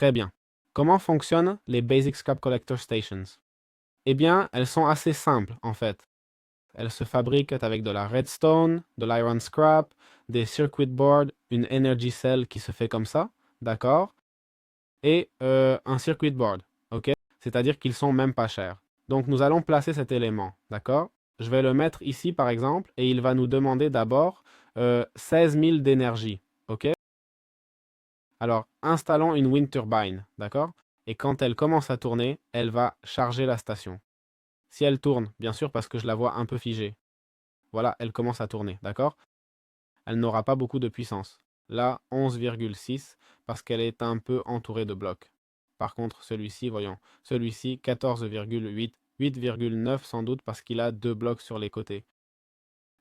Très bien. Comment fonctionnent les Basic Scrap Collector Stations? Eh bien, elles sont assez simples, en fait. Elles se fabriquent avec de la redstone, de l'iron scrap, des circuit boards, une energy cell qui se fait comme ça, d'accord? Et un circuit board, ok? C'est-à-dire qu'ils sont même pas chers. Donc, nous allons placer cet élément, d'accord? Je vais le mettre ici, par exemple, et il va nous demander d'abord 16 000 d'énergie, ok? Alors, installons une wind turbine, d'accord? Et quand elle commence à tourner, elle va charger la station. Si elle tourne, bien sûr, parce que je la vois un peu figée. Voilà, elle commence à tourner, d'accord? Elle n'aura pas beaucoup de puissance. Là, 11,6 parce qu'elle est un peu entourée de blocs. Par contre, celui-ci, voyons, celui-ci, 14,8, 8,9 sans doute parce qu'il a deux blocs sur les côtés.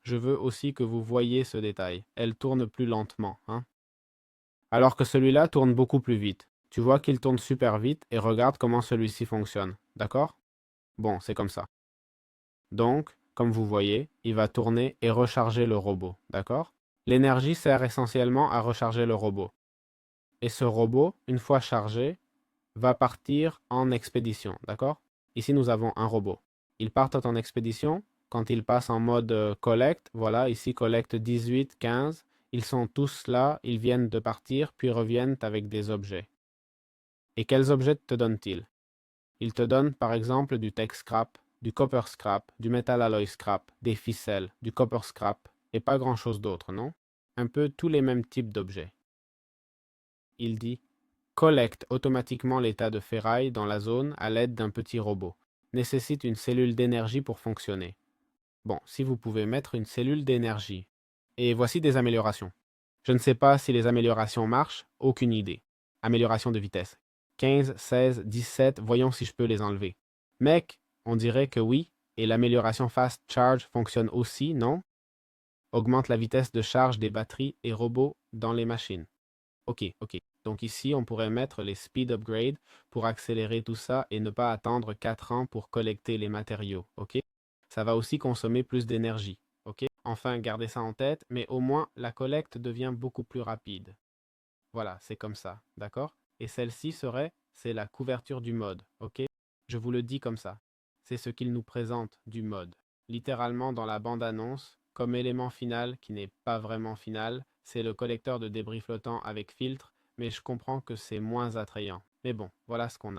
Je veux aussi que vous voyez ce détail. Elle tourne plus lentement, hein? Alors que celui-là tourne beaucoup plus vite. Tu vois qu'il tourne super vite et regarde comment celui-ci fonctionne, d'accord? Bon, c'est comme ça. Donc, comme vous voyez, il va tourner et recharger le robot, d'accord? L'énergie sert essentiellement à recharger le robot. Et ce robot, une fois chargé, va partir en expédition, d'accord? Ici, nous avons un robot. Ils partent en expédition. Quand ils passent en mode collecte, voilà, ici collecte 18, 15, ils sont tous là, ils viennent de partir, puis reviennent avec des objets. Et quels objets te donnent-ils? Ils te donnent par exemple du tech scrap, du copper scrap, du metal alloy scrap, des ficelles, du copper scrap, et pas grand-chose d'autre, non? Un peu tous les mêmes types d'objets. Il dit collecte automatiquement l'état de ferraille dans la zone à l'aide d'un petit robot. Nécessite une cellule d'énergie pour fonctionner. Bon, si vous pouvez mettre une cellule d'énergie. Et voici des améliorations. Je ne sais pas si les améliorations marchent, aucune idée. Amélioration de vitesse. 15, 16, 17, voyons si je peux les enlever. Mec, on dirait que oui, et l'amélioration Fast Charge fonctionne aussi, non? Augmente la vitesse de charge des batteries et robots dans les machines. Ok, ok. Donc ici, on pourrait mettre les speed upgrade pour accélérer tout ça et ne pas attendre 4 ans pour collecter les matériaux, ok? Ça va aussi consommer plus d'énergie, ok? Enfin, gardez ça en tête, mais au moins, la collecte devient beaucoup plus rapide. Voilà, c'est comme ça, d'accord? Et celle-ci c'est la couverture du mode, ok? Je vous le dis comme ça. C'est ce qu'il nous présente du mode. Littéralement dans la bande-annonce, comme élément final qui n'est pas vraiment final, c'est le collecteur de débris flottants avec filtre, mais je comprends que c'est moins attrayant. Mais bon, voilà ce qu'on a.